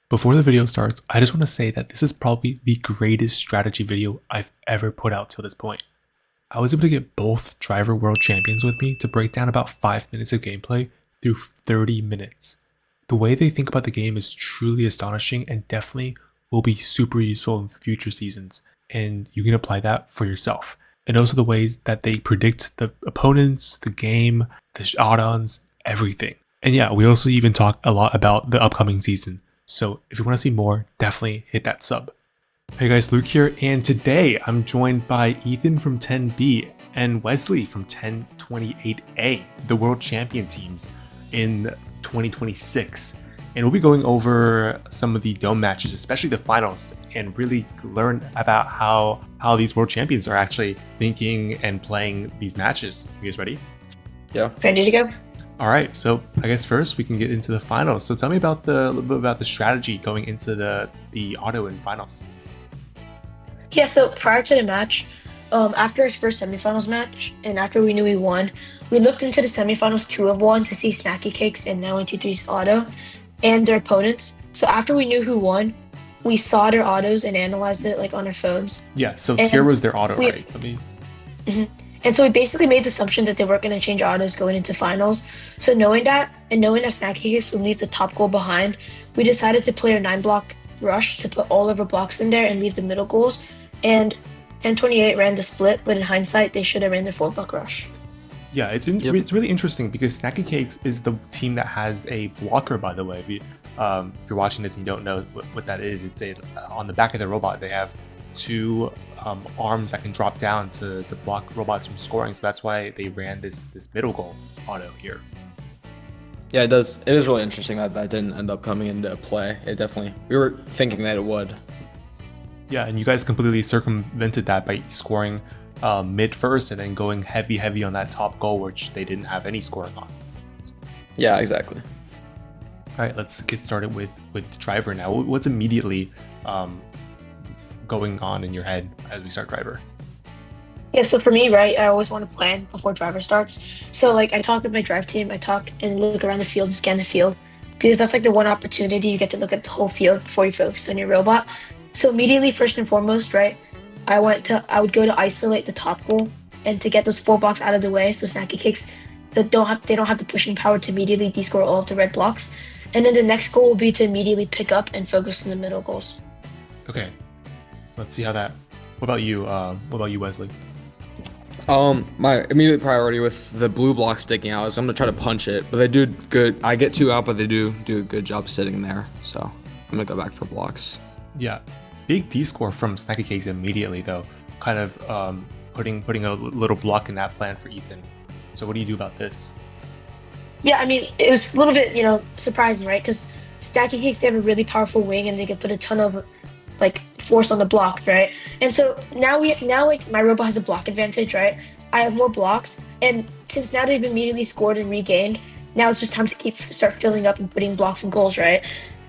Before the video starts, I just want to say that this is probably the greatest strategy video I've ever put out till this point. I was able to get both driver world champions with me to break down about 5 minutes of gameplay through 30 minutes. The way they think about the game is truly astonishing and definitely will be super useful in future seasons, and you can apply that for yourself. And also the ways that they predict the opponents, the game, the add-ons, everything. And yeah, we also even talk a lot about the upcoming season. So if you want to see more, definitely hit that sub. Hey guys, Luke here, and today I'm joined by Ethan from 10B and Wesley from 1028A, the world champion teams in 2026. And we'll be going over some of the dome matches, especially the finals, and really learn about how these world champions are actually thinking and playing these matches. You guys ready? Yeah. Ready to go? All right, so I guess first we can get into the finals. So tell me about a little bit about the strategy going into the auto and finals. Yeah, so prior to the match, after his first semifinals match, and after we knew he won, we looked into the semifinals 2 of 1 to see Snacky Cakes and 9123's auto and their opponents. So after we knew who won, we saw their autos and analyzed it like on our phones. Yeah, so here was their auto, right? And so we basically made the assumption that they weren't going to change autos going into finals. So knowing that, and knowing that Snacky Cakes would leave the top goal behind, we decided to play a 9-block rush to put all of our blocks in there and leave the middle goals. And 1028 ran the split, but in hindsight, they should have ran the 4-block rush. Yeah, it's really interesting because Snacky Cakes is the team that has a blocker, by the way. If you're watching this and you don't know what that is, it's on the back of the robot, they have 2 arms that can drop down to block robots from scoring. So that's why they ran this middle goal auto here. Yeah, it does. It is really interesting that didn't end up coming into play. We were thinking that it would. Yeah, and you guys completely circumvented that by scoring mid first and then going heavy on that top goal, which they didn't have any scoring on. Yeah, exactly. All right, let's get started with driver now. What's immediately going on in your head as we start driver? Yeah, so for me, right, I always want to plan before driver starts. So like I talk with my drive team, I talk and look around the field and scan the field, because that's like the one opportunity you get to look at the whole field before you focus on your robot. So immediately, first and foremost, right, I would go to isolate the top goal and to get those 4 blocks out of the way, so Snacky Cakes they don't have the pushing power to immediately descore all of the red blocks. And then the next goal will be to immediately pick up and focus on the middle goals. Okay, let's see how that. What about you? Wesley? My immediate priority with the blue block sticking out is I'm gonna try to punch it, but they do good. I get 2 out, but they do a good job sitting there. So I'm gonna go back for blocks. Yeah, big D score from Snacky Cakes immediately though, kind of putting a little block in that plan for Ethan. So what do you do about this? Yeah, I mean, it was a little bit, surprising, right? Because Snacky Cakes, they have a really powerful wing and they can put a ton of like force on the block, right? And so now like my robot has a block advantage, right? I have more blocks, and since now they've immediately scored and regained, now it's just time to start filling up and putting blocks and goals, right?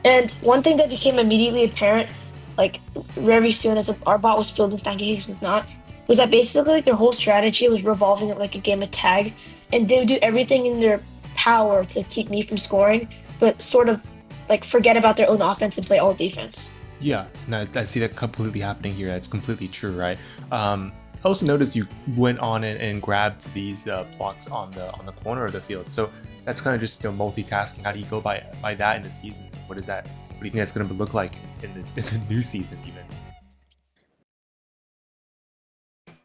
And one thing that became immediately apparent, like very soon as our bot was filled and Snacky Cakes was not, was that basically like their whole strategy was revolving like a game of tag, and they would do everything in their power to keep me from scoring, but sort of like forget about their own offense and play all defense. Yeah, no, I see that completely happening here. That's completely true, right? I also noticed you went on and grabbed these blocks on the corner of the field. So that's kind of just multitasking. How do you go by that in the season? What is that? What do you think that's going to look like in the new season even?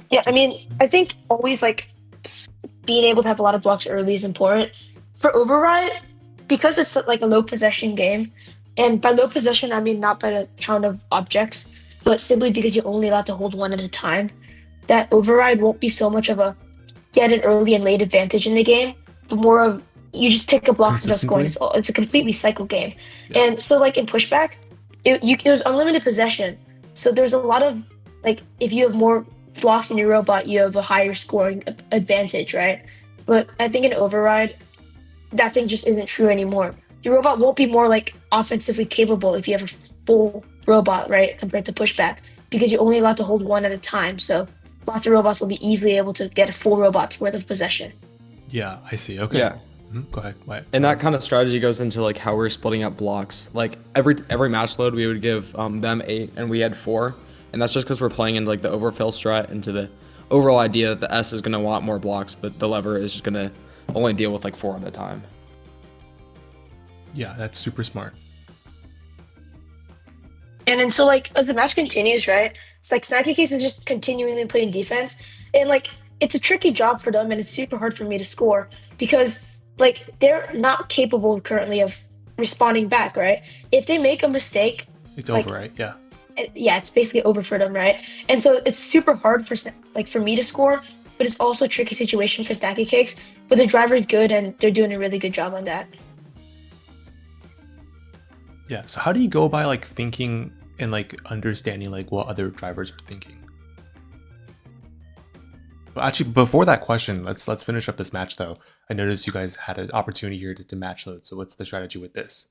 Yeah, I mean, I think always like being able to have a lot of blocks early is important. For Override, because it's like a low possession game, and by low possession, I mean not by the count of objects, but simply because you're only allowed to hold one at a time, that Override won't be so much of a get an early and late advantage in the game, but more of you just pick up blocks without scoring. It's a completely cycle game. Yeah. And so like in Pushback, it was unlimited possession. So there's a lot of, like, if you have more blocks in your robot, you have a higher scoring advantage, right? But I think in Override, that thing just isn't true anymore. Your robot won't be more like offensively capable if you have a full robot, right, compared to Pushback, because you're only allowed to hold one at a time. So lots of robots will be easily able to get a full robot's worth of possession. Yeah, I see. Okay. Yeah. Go ahead. What? And that kind of strategy goes into like how we're splitting up blocks. Like every match load, we would give them 8, and we had 4, and that's just because we're playing into like the overfill strat, into the overall idea that the S is gonna want more blocks, but the lever is just gonna only deal with like 4 at a time. Yeah, that's super smart. And then so like as the match continues, right? It's like Snacky Case is just continually playing defense. And like it's a tricky job for them and it's super hard for me to score because like they're not capable currently of responding back, right? If they make a mistake, It's like over, right? Yeah. yeah, it's basically over for them, right? And so it's super hard for like for me to score, but it's also a tricky situation for Snacky Cakes. But the driver's good and they're doing a really good job on that. Yeah. So how do you go by like thinking and like understanding like what other drivers are thinking? Well, actually, before that question, let's finish up this match though. I noticed you guys had an opportunity here to match load. So what's the strategy with this?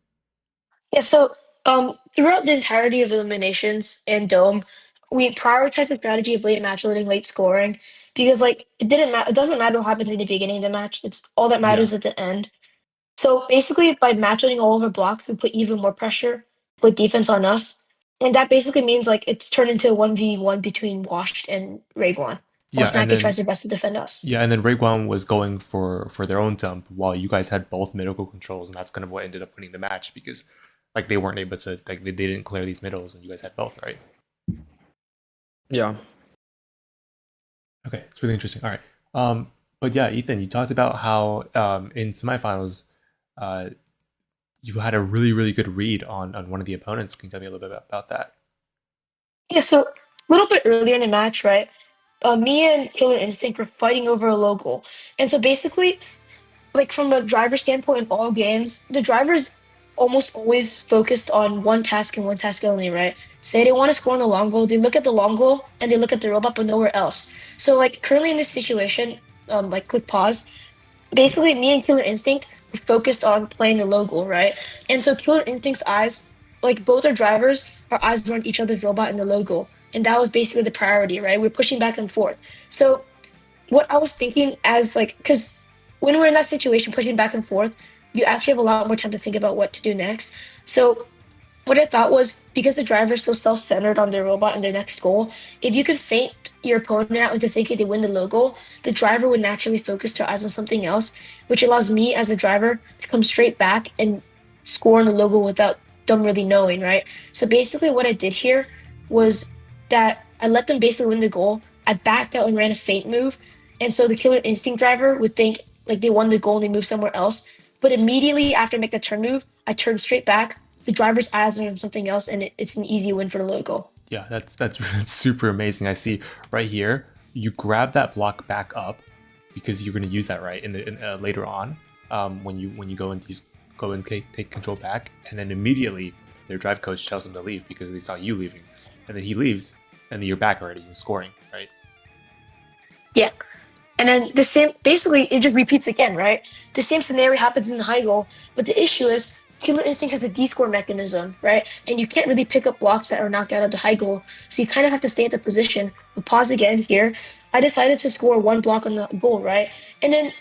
Yeah, so throughout the entirety of eliminations and Dome, we prioritize the strategy of late match loading, late scoring, because like it doesn't matter what happens in the beginning of the match. It's all that Yeah. matters at the end. So basically by match loading all of our blocks, we put even more pressure with defense on us. And that basically means like it's turned into a 1v1 between Washed and Raekwon, while Yeah, and Snacky tries then their best to defend us. yeah, and then Raekwon was going for their own dump while you guys had both middle controls, and that's kind of what ended up winning the match because like they weren't able to like they didn't clear these middles, and you guys had both, right? Yeah. Okay, it's really interesting. All right, but yeah, Ethan, you talked about how in semifinals, uh, you had a really good read on one of the opponents. Can you tell me a little bit about that? Yeah, so a little bit earlier in the match, right? Me and Killer Instinct were fighting over a logo. And so basically, like from a driver standpoint in all games, the drivers almost always focused on one task and one task only, right? Say they want to score on the long goal, they look at the long goal and they look at the robot, but nowhere else. So like currently in this situation, like click pause. Basically, me and Killer Instinct were focused on playing the logo, right? And so Killer Instinct's eyes, like both our drivers, our eyes were on each other's robot and the logo, and that was basically the priority, right? We're pushing back and forth. So what I was thinking as like, because when we're in that situation, pushing back and forth, you actually have a lot more time to think about what to do next. So what I thought was because the driver is so self-centered on their robot and their next goal, if you could feint your opponent out into thinking they win the low goal, the driver would naturally focus their eyes on something else, which allows me as a driver to come straight back and score on the logo without them really knowing, right? So basically what I did here was that I let them basically win the goal. I backed out and ran a feint move. And so the Killer Instinct driver would think like they won the goal and they moved somewhere else. But immediately after I make the turn move, I turn straight back. The driver's eyes are on something else, and it's an easy win for the logo. Yeah, that's super amazing. I see right here. You grab that block back up because you're going to use that right later on when you go and take control back, and then immediately their drive coach tells them to leave because they saw you leaving, and then he leaves, and then you're back already and scoring, right? Yeah. And then the same, basically, it just repeats again, right? The same scenario happens in the high goal, but the issue is Killer Instinct has a D-score mechanism, right? And you can't really pick up blocks that are knocked out of the high goal, so you kind of have to stay at the position. But pause again here. I decided to score one block on the goal, right? And then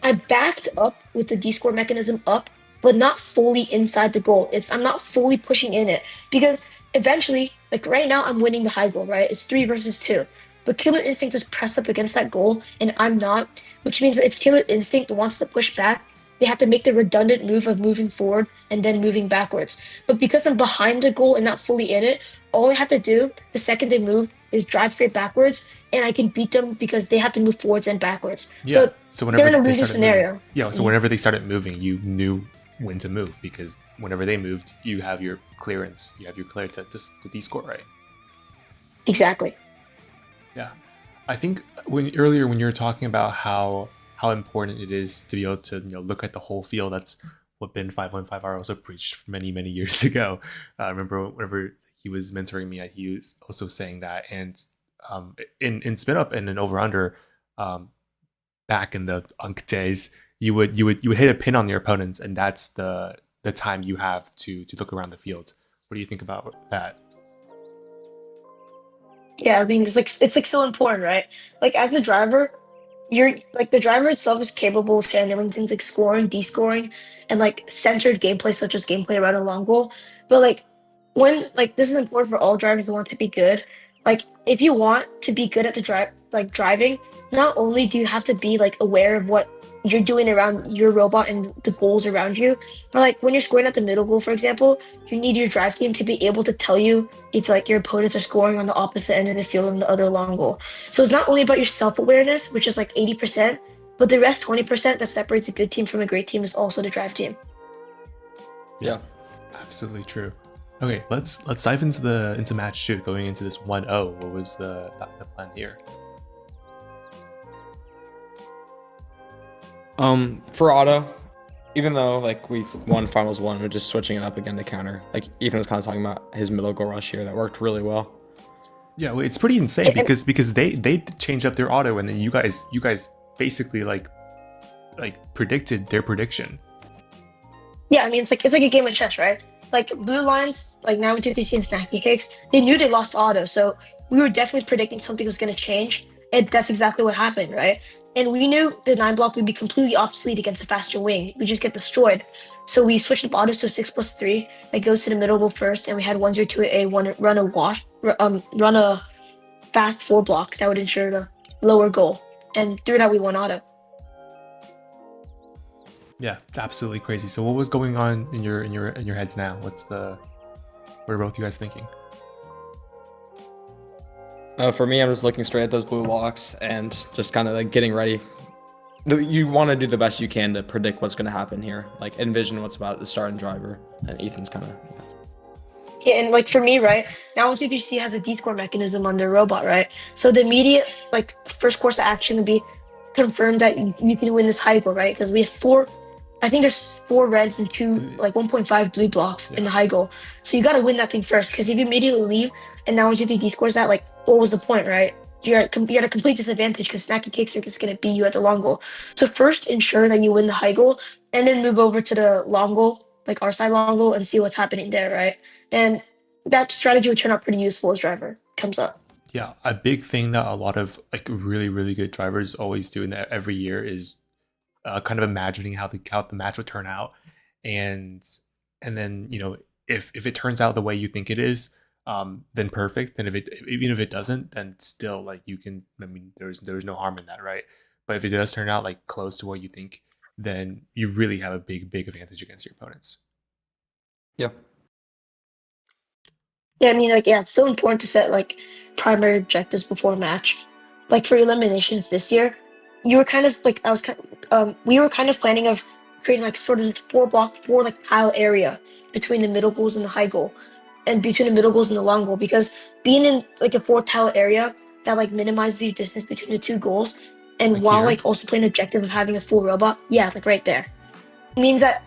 I backed up with the D-score mechanism up, but not fully inside the goal. I'm not fully pushing in it because eventually, like right now, I'm winning the high goal, right? It's 3 versus 2. But Killer Instinct is pressed up against that goal, and I'm not, which means that if Killer Instinct wants to push back, they have to make the redundant move of moving forward and then moving backwards. But because I'm behind the goal and not fully in it, all I have to do the second they move is drive straight backwards, and I can beat them because they have to move forwards and backwards. Yeah. So So they're whenever in a they losing started moving, scenario. yeah. So whenever they started moving, you knew when to move because whenever they moved, you have your clearance, you have your clear to de-score, right? Exactly. Yeah. I think when earlier when you were talking about how important it is to be able to look at the whole field, that's what Ben 515R also preached many years ago. I remember whenever he was mentoring me, he was also saying that. And in spin up and in over under, back in the Unk days, you would hit a pin on your opponents, and that's the time you have to look around the field. What do you think about that? Yeah, I mean, it's like so important, right? Like as the driver, you're like the driver itself is capable of handling things like scoring, descoring, and like centered gameplay such as gameplay around a long goal. But like when like this is important for all drivers who want to be good. Like if you want to be good at the driving, not only do you have to be like aware of what you're doing around your robot and the goals around you, but like when you're scoring at the middle goal, for example, you need your drive team to be able to tell you if like your opponents are scoring on the opposite end of the field on the other long goal. So it's not only about your self-awareness, which is like 80%, but the rest 20% that separates a good team from a great team is also the drive team. Yeah. Absolutely true. Okay, let's dive into match 2, going into this 1-0. What was the plan here? For auto, even though like we won finals 1, we're just switching it up again to counter. Like Ethan was kind of talking about his middle goal rush here that worked really well. Yeah, well, it's pretty insane because they changed up their auto, and then you guys basically like predicted their prediction. Yeah, I mean it's like a game of chess, right? Like Blue Lions, like 9-2-3C and Snacky Cakes, they knew they lost auto, so we were definitely predicting something was going to change, and that's exactly what happened, right? And we knew the 9 block would be completely obsolete against a faster wing. We just get destroyed. So we switched up autos to a 6+3 that goes to the middle goal first, and we had 1-0-2-A run a fast 4 block that would ensure the lower goal, and through that we won auto. Yeah, it's absolutely crazy. So what was going on in your heads now? What are both you guys thinking? For me, I'm just looking straight at those blue blocks and just kind of like getting ready. You want to do the best you can to predict what's going to happen here, like envision what's about to start in driver. And Ethan's kind of. Yeah, and like for me, right now, 1-2-3C has a D-score mechanism on their robot, right? So the immediate like first course of action would be confirm that you can win this high goal, right? Because we have 4. I think there's 4 reds and 2 like 1.5 blue blocks in the high goal. So you got to win that thing first, because if you immediately leave and now 1-2-3D scores that, like what was the point, right? You're at a complete disadvantage because Snacky Cakes are just going to beat you at the long goal. So first ensure that you win the high goal, and then move over to the long goal, like our side long goal, and see what's happening there, right? And that strategy would turn out pretty useful as driver comes up. Yeah, a big thing that a lot of like really, really good drivers always do in that every year is kind of imagining how the match would turn out, and then if it turns out the way you think it is, then perfect. Then even if it doesn't, then still like you can. I mean, there's no harm in that, right? But if it does turn out like close to what you think, then you really have a big advantage against your opponents. Yeah. Yeah, I mean, like, yeah, it's so important to set like primary objectives before a match. Like for eliminations this year, you were kind of like we were kind of planning of creating like sort of this 4 like tile area between the middle goals and the high goal, and between the middle goals and the long goal, because being in like a 4 tile area that like minimizes your distance between the 2 goals, and Like while here? like also playing objective of having a full robot, yeah, like right there, means that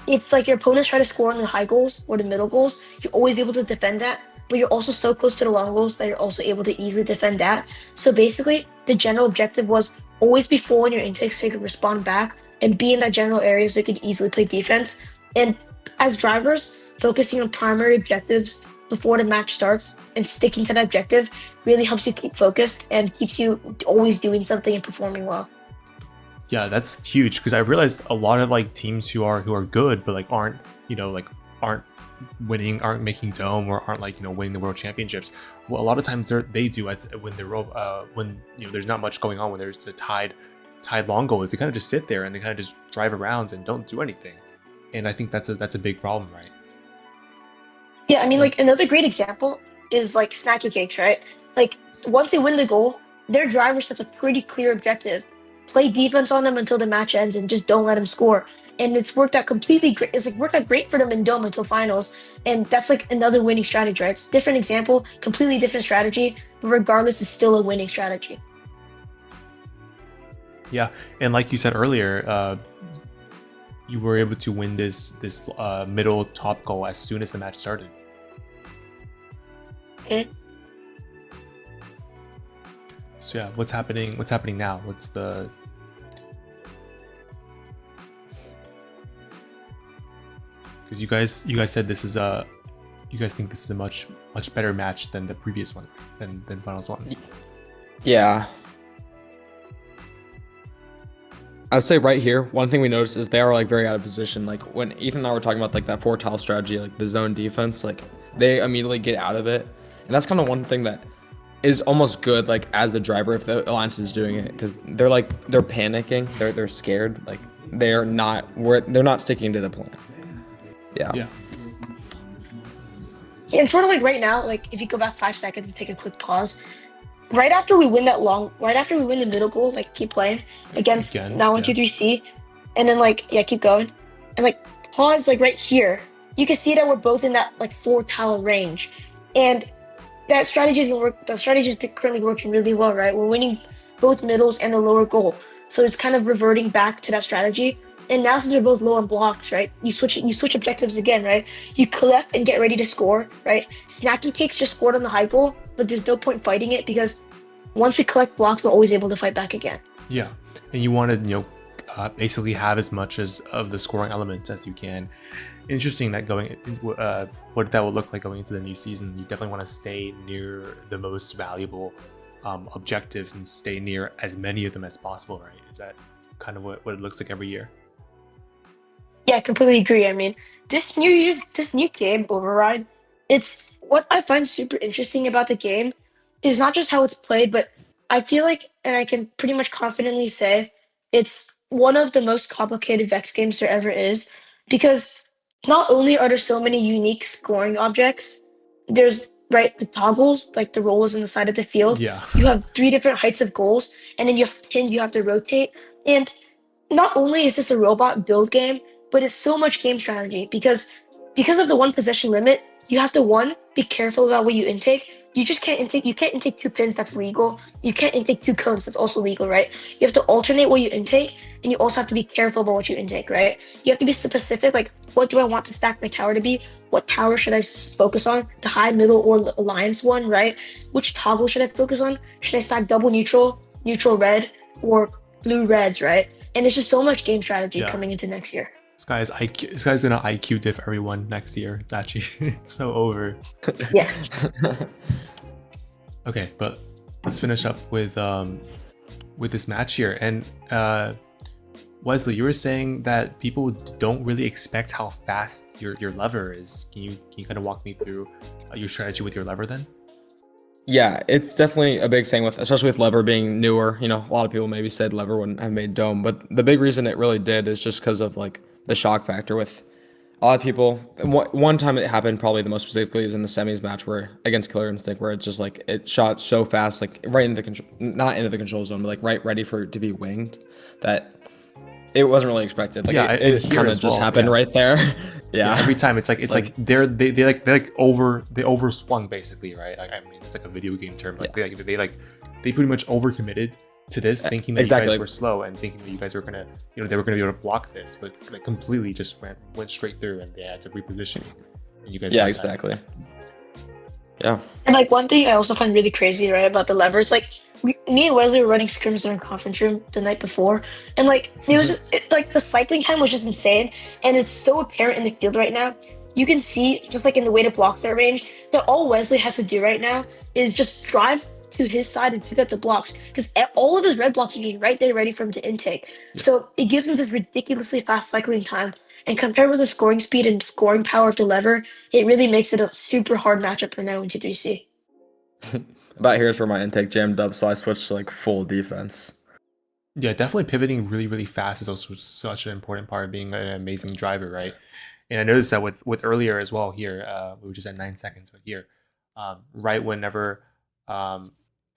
if like your opponents try to score on the high goals or the middle goals, you're always able to defend that, but you're also so close to the long goals that you're also able to easily defend that. So basically, the general objective was always be full in your intakes so you could respond back and be in that general area so you could easily play defense. And as drivers, focusing on primary objectives before the match starts and sticking to that objective really helps you keep focused and keeps you always doing something and performing well. Yeah, that's huge, because I realized a lot of like teams who are good but like aren't winning, aren't making dome, or aren't like winning the world championships. Well, a lot of times they do as when there's not much going on, when there's a tied long goal, is they kind of just sit there and they kind of just drive around and don't do anything. And I think that's a big problem, right? Yeah, I mean, like another great example is like Snacky Cakes, right? Like once they win the goal, their driver sets a pretty clear objective: play defense on them until the match ends and just don't let them score. And it's worked out completely great. It's like worked out great for them in Dome until finals, and that's like another winning strategy, right? It's a different example, completely different strategy, but regardless, it's still a winning strategy. Yeah, and like you said earlier, you were able to win this middle top goal as soon as the match started. Okay. So yeah, what's happening now? What's the because you guys said this is you guys think this is a much better match than the previous one, than finals 1. Yeah. I'd say right here, one thing we noticed is they are like very out of position. Like when Ethan and I were talking about like that four tile strategy, like the zone defense, like they immediately get out of it, and that's kind of one thing that is almost good. Like as a driver, if the alliance is doing it, because they're panicking, they're scared, like they're not sticking to the plan. Yeah. Yeah. And sort of like right now, like if you go back 5 seconds and take a quick pause, right after we win the middle goal, like keep playing against Again, now one yeah. two three C, and then like yeah, keep going, and like pause like right here. You can see that we're both in that like four tile range, and that strategy has been currently working really well, right? We're winning both middles and the lower goal, so it's kind of reverting back to that strategy. And now since we're both low on blocks, right? You switch objectives again, right? You collect and get ready to score, right? Snacky Cakes just scored on the high goal, but there's no point fighting it because once we collect blocks, we're always able to fight back again. Yeah, and you want to basically have as much as of the scoring elements as you can. Interesting that what that would look like going into the new season. You definitely want to stay near the most valuable objectives and stay near as many of them as possible, right? Is that kind of what it looks like every year? Yeah, I completely agree. I mean, this new game, Override, it's what I find super interesting about the game is not just how it's played, but I feel like, and I can pretty much confidently say, it's one of the most complicated Vex games there ever is, because not only are there so many unique scoring objects, there's right the toggles, like the rollers on the side of the field. Yeah. You have three different heights of goals, and then you have pins you have to rotate, and not only is this a robot build game, but it's so much game strategy because of the one possession limit, you have to one be careful about what you intake. You can't intake two pins, that's legal. You can't intake two cones, that's also legal, right? You have to alternate what you intake, and you also have to be careful about what you intake, right? You have to be specific, like what do I want to stack my tower to be? What tower should I focus on? The high, middle, or alliance one, right? Which toggle should I focus on? Should I stack double neutral, neutral red, or blue reds, right? And there's just so much game strategy Yeah. coming into next year. This guy's gonna IQ diff everyone next year. It's actually it's so over. Yeah. Okay, but let's finish up with this match here. And Wesley, you were saying that people don't really expect how fast your lever is. Can you kind of walk me through your strategy with your lever then? Yeah, it's definitely a big thing especially with lever being newer. You know, a lot of people maybe said lever wouldn't have made dome, but the big reason it really did is just because of like the shock factor with a lot of people. One time it happened, probably the most specifically, is in the semis match where against Killer Instinct, where it's just like it shot so fast, like right into the control, not into the control zone, but like right ready for it to be winged, that it wasn't really expected. Like Yeah, it here kind as of just well, happened yeah. right there. Yeah. Every time it's like they overswung basically, right? Like, I mean, it's like a video game term. Like they pretty much overcommitted to this, thinking that you Exactly. guys were slow and thinking that you guys were gonna, they were gonna be able to block this, but like completely just went straight through, and they had to reposition. And you guys, Yeah, got that. exactly. Yeah. And like one thing I also find really crazy, right, about the levers, like me and Wesley were running scrims in our conference room the night before, and like it was like the cycling time was just insane, and it's so apparent in the field right now. You can see just like in the way to block their range that all Wesley has to do right now is just drive to his side and pick up the blocks because all of his red blocks are just right there ready for him to intake. So it gives him this ridiculously fast cycling time. And compared with the scoring speed and scoring power of the lever, it really makes it a super hard matchup for now in G3C. About here's where my intake jammed up, so I switched to like full defense. Yeah, definitely pivoting really, really fast is also such an important part of being an amazing driver, right? And I noticed that with earlier as well here, we were just at 9 seconds, but here, right whenever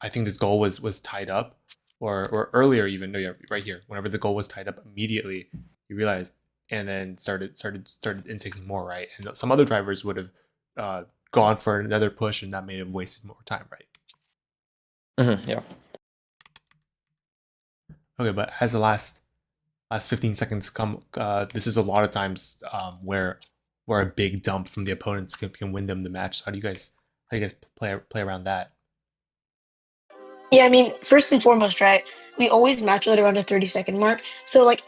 I think this goal was tied up, or earlier even, no, yeah, right here, whenever the goal was tied up, immediately you realized, and then started intaking more, right? And some other drivers would have gone for another push, and that may have wasted more time, right? Yeah. Okay, but as the last 15 seconds come, this is a lot of times where a big dump from the opponents can win them the match. So how do you guys play around that? Yeah, I mean, first and foremost, right? We always match load around the 30-second mark. So like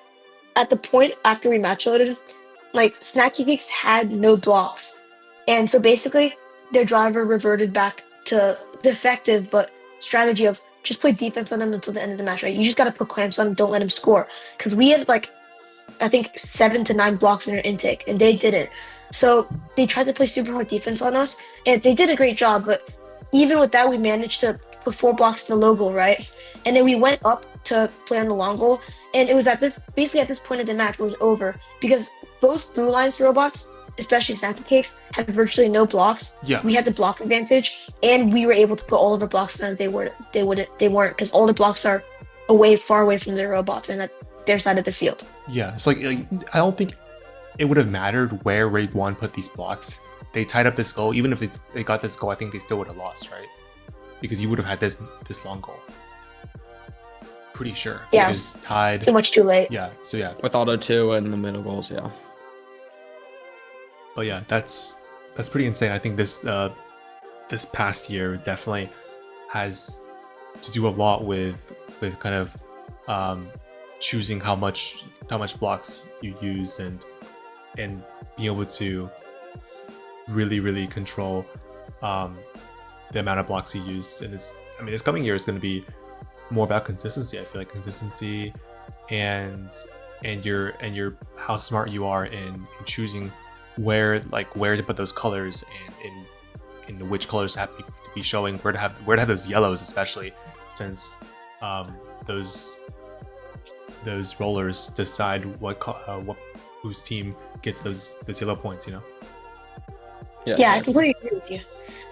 at the point after we match loaded, like Snacky Geeks had no blocks. And so basically their driver reverted back to the effective but strategy of just play defense on them until the end of the match, right? You just got to put clamps on them, don't let them score. Because we had like, I think 7 to 9 blocks in our intake, and they didn't. So they tried to play super hard defense on us, and they did a great job. But even with that, we managed to put 4 blocks in the low goal, right? And then we went up to play on the long goal, and it was at this basically at this point of the match, it was over because both blue lines robots, especially snacky cakes, had virtually no blocks. Yeah. We had the block advantage, and we were able to put all of our blocks on. They weren't because all the blocks are far away from their robots and at their side of the field. Yeah, it's like I don't think it would have mattered where Raid 1 put these blocks. They tied up this goal. Even if they got this goal, I think they still would have lost, right? Because you would have had this long goal. Pretty sure. Yeah, Because tied. too much too late. Yeah, so yeah. With auto 2 and the middle goals, yeah. But yeah, that's pretty insane. I think this past year definitely has to do a lot with kind of choosing how much blocks you use and being able to really control the amount of blocks you use. And this coming year is going to be more about consistency. I feel like consistency and your how smart you are in choosing where to put those colors and in which colors to have to be showing, where to have those yellows, especially since those rollers decide what whose team gets those yellow points, you know? Yeah, I completely agree with you.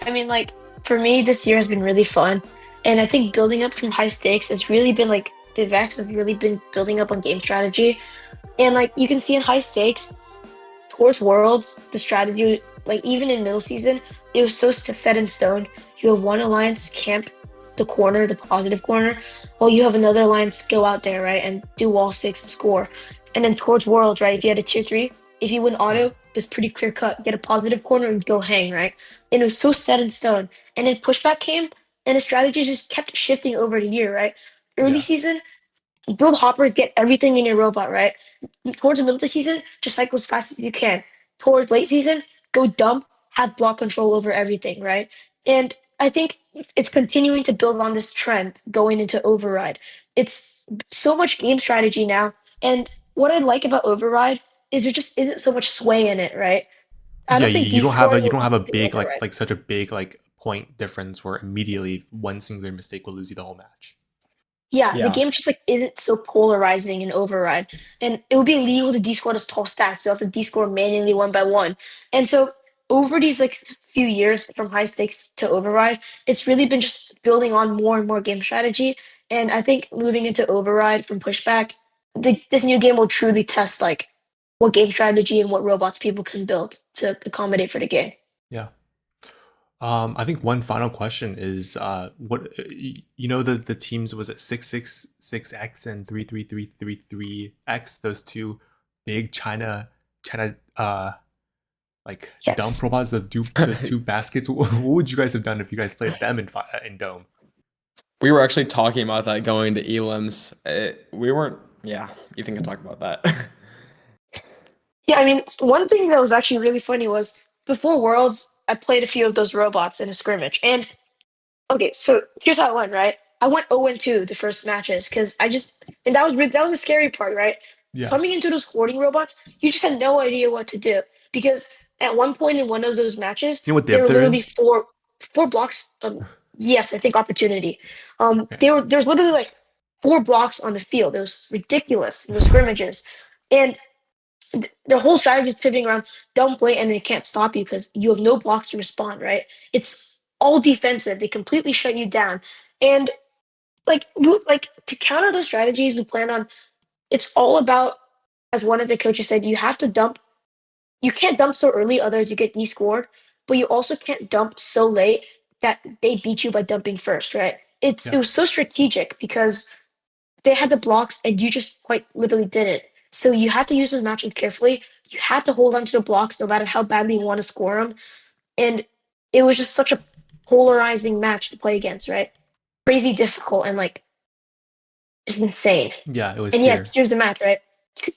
I mean, like, for me, this year has been really fun. And I think building up from high stakes, it's really been like, the Vex have really been building up on game strategy. And like, you can see in high stakes, towards Worlds, the strategy, like, even in middle season, it was so set in stone. You have one alliance camp the corner, the positive corner, while you have another alliance go out there, right, and do wall sticks and score. And then towards Worlds, right, if you had a tier 3, if you win auto, it was pretty clear cut. Get a positive corner and go hang, right? And it was so set in stone. And then Pushback came, and the strategy just kept shifting over the year, right? Early Yeah. season, build hoppers, get everything in your robot, right? Towards the middle of the season, just cycle as fast as you can. Towards late season, go dump, have block control over everything, right? And I think it's continuing to build on this trend going into Override. It's so much game strategy now. And what I like about Override is there just isn't so much sway in it, right? I Yeah, don't think you don't have descoring you don't will have a happen in big Override. like such a big point difference where immediately one singular mistake will lose you the whole match. Yeah, the Yeah. game just like isn't so polarizing in Override, and it would be illegal to descore this tall stacks. You have to descore manually one by one, and so over these like few years from high stakes to Override, it's really been just building on more and more game strategy. And I think moving into Override from Pushback, this new game will truly test like what game strategy and what robots people can build to accommodate for the game. Yeah. I think one final question is what you know the teams, was it 666X and 33333X, those two big China like Yes. dump robots, those two baskets. What would you guys have done if you guys played them in Dome? We were actually talking about that going to elims. We weren't. Yeah, you think I talk about that? Yeah, I mean, one thing that was actually really funny was before Worlds, I played a few of those robots in a scrimmage. And okay, so here's how it went, right? I went 0-2 the first matches because and that was the scary part, right? Yeah. Coming into those hoarding robots, you just had no idea what to do because at one point in one of those matches, You know what there div were they're in? literally four blocks. Yes, I think opportunity. Okay. There's literally like 4 blocks on the field. It was ridiculous in the scrimmages, and their whole strategy is pivoting around don't play and they can't stop you because you have no blocks to respond, right? It's all defensive. They completely shut you down. And like to counter those strategies, we plan on it's all about, as one of the coaches said, you have to dump. You can't dump so early, otherwise you get descored, but you also can't dump so late that they beat you by dumping first, right? It Yeah. was so strategic because they had the blocks and you just quite literally didn't. So you had to use those matchups carefully. You had to hold on to the blocks no matter how badly you want to score them. And it was just such a polarizing match to play against, right? Crazy difficult and like it's insane. Yeah, it was And here. yeah, here's the match, right?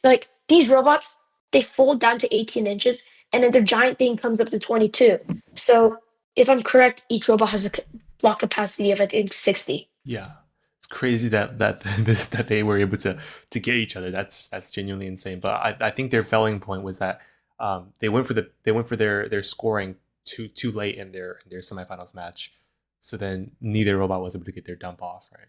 Like these robots, they fold down to 18 inches and then their giant thing comes up to 22. So if I'm correct, each robot has a block capacity of I think 60. Yeah. It's crazy that they were able to get each other. That's genuinely insane. But I think their failing point was that they went for their scoring too late in their semifinals match. So then neither robot was able to get their dump off, right?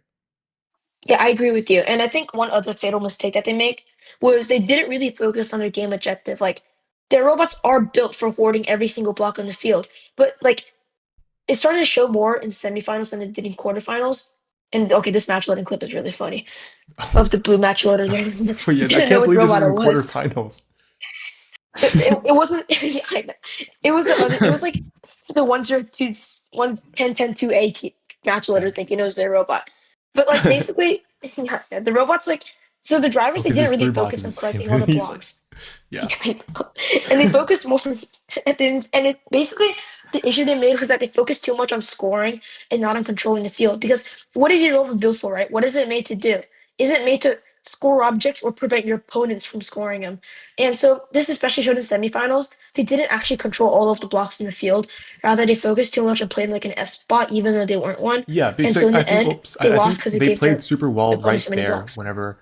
Yeah, I agree with you. And I think one other fatal mistake that they make was they didn't really focus on their game objective. Like their robots are built for hoarding every single block on the field, but like it started to show more in semifinals than it did in quarterfinals. And okay, this match loading clip is really funny of the blue match loader there. But You yeah, I didn't know can't which believe this robot is it in was. quarterfinals. It wasn't. Yeah, I know. It was the other. It was like the 102 110 match Yeah. loader thinking it was their robot, but like basically, yeah, the robots like so the Oh, drivers they because didn't there's really three blocks focus in the on same. collecting all the He's like, blocks. yeah, Yeah, I know. And they focused more at the end, and it basically the issue they made was that they focused too much on scoring and not on controlling the field. Because what is your robot built for, right? What is it made to do? Is it made to score objects or prevent your opponents from scoring them? And so this especially showed in semifinals. They didn't actually control all of the blocks in the field. Rather, they focused too much on playing like an S spot, even though they weren't one. yeah. And Because so like, in I the think, end, oops, they I lost think because they they gave played their super well opponents right so many there. blocks. Whenever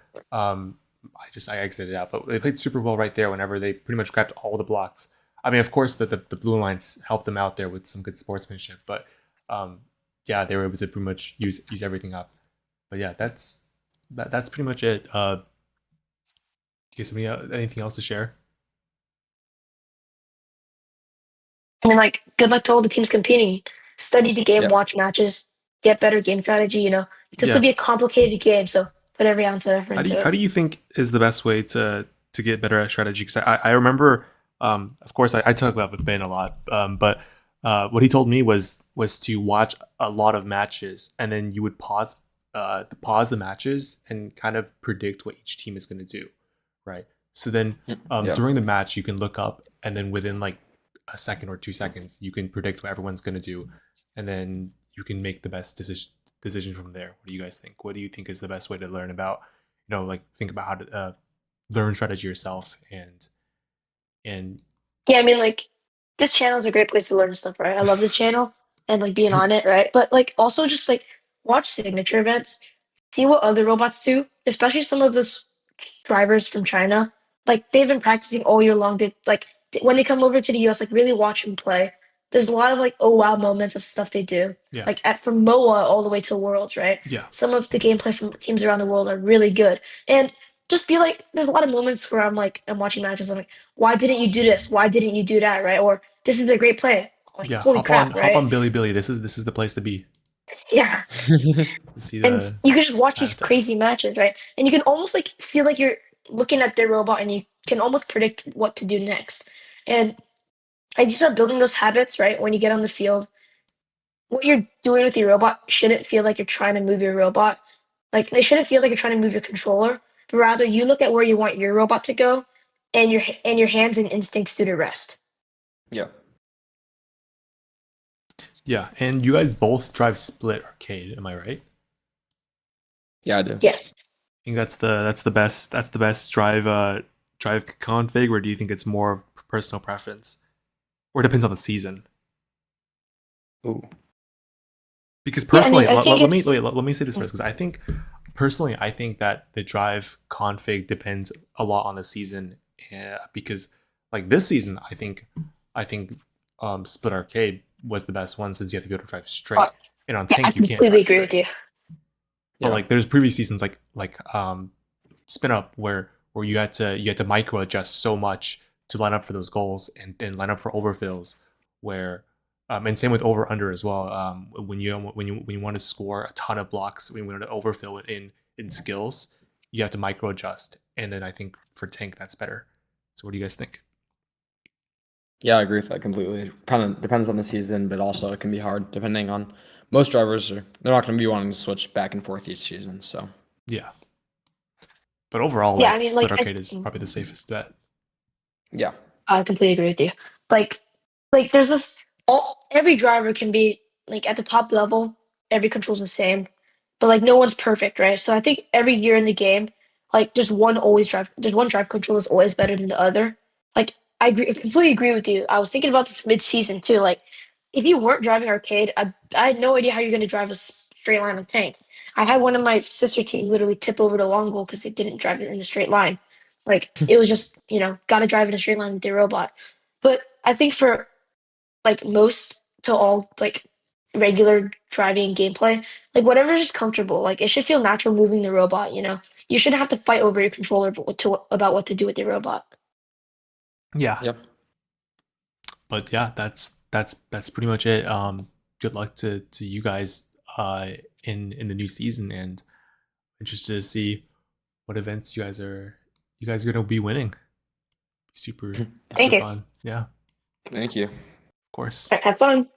I exited out, but they played super well right there. Whenever they pretty much grabbed all the blocks. I mean, of course, the Blue Alliance helped them out there with some good sportsmanship, but um, yeah, they were able to pretty much use everything up. But yeah, that's pretty much it. Do you guys have anything else to share? I mean, like, good luck to all the teams competing. Study the game, Yeah. watch matches, get better game strategy. This will Yeah. be a complicated game, so put every ounce of effort into How it. do you think is the best way to get better at strategy? Because I remember, of course, I talk about with Ben a lot, but what he told me was to watch a lot of matches, and then you would pause the matches and kind of predict what each team is going to do, right? So then Yeah. during the match, you can look up, and then within like a second or 2 seconds, you can predict what everyone's going to do, and then you can make the best decision from there. What do you guys think? What do you think is the best way to learn about, like think about how to learn strategy yourself and Yeah, I mean, like, this channel is a great place to learn stuff, right? I love this channel and like being on it, right? But like, also just like watch signature events, see what other robots do, especially some of those drivers from China. Like, they've been practicing all year long. When they come over to the US, like, really watch them play. There's a lot of like, oh wow moments of stuff they do. yeah, Like, from MOA all the way to Worlds, right? yeah, Some of the gameplay from teams around the world are really good. And just be like, there's a lot of moments where I'm watching matches. I'm like, why didn't you do this? Why didn't you do that? Right? Or this is a great play. Like, yeah. holy crap, Hop right? on Billy. This is the place to be Yeah. to see And the you can just watch these Fantastic. crazy matches, right? And you can almost like feel like you're looking at their robot and you can almost predict what to do next. And as you start building those habits, right, when you get on the field, what you're doing with your robot shouldn't feel like you're trying to move your robot. Like it shouldn't feel like you're trying to move your controller, but rather you look at where you want your robot to go and your hands and instincts do the rest. Yeah. Yeah, and you guys both drive split arcade, am I right? Yeah, I do. Yes. I think that's the best drive config, or do you think it's more personal preference? Or it depends on the season? Ooh. Because Yeah, I personally, mean, I think it's let me say this first, because I think personally, I think that the drive config depends a lot on the season, because like this season, I think split arcade was the best one since you have to be able to drive straight, uh, and on yeah, I tank you can't completely drive agree with straight. you. But Yeah. like there's previous seasons like spin up where you had to micro adjust so much to line up for those goals and line up for overfills where and same with over under as well. When you want to score a ton of blocks, when you want to overfill it in skills, you have to micro adjust. And then I think for tank that's better. So what do you guys think? Yeah, I agree with that completely. Kind of depends on the season, but also it can be hard depending on most drivers they're not going to be wanting to switch back and forth each season. So Yeah. But overall, Yeah, I like mean, split arcade is probably the safest bet. yeah, I completely agree with you. Like, there's this. Every driver can be like at the top level. Every control's the same, but like no one's perfect, right? So I think every year in the game, like there's one drive control is always better than the other. Like I completely agree with you. I was thinking about this mid-season too. Like if you weren't driving arcade, I had no idea how you're going to drive a straight line of tank. I had one of my sister team literally tip over the long goal because they didn't drive it in a straight line. Like it was just, got to drive in a straight line with the robot. But I think for like most to all like regular driving gameplay, like whatever's just comfortable. Like it should feel natural moving the robot. You shouldn't have to fight over your controller about what to do with the robot. Yeah, Yep. but yeah, that's pretty much it. Good luck to you guys in the new season, and interested to see what events you guys are gonna be winning. Super Thank you. fun. Yeah, of Thank you. course. Have fun.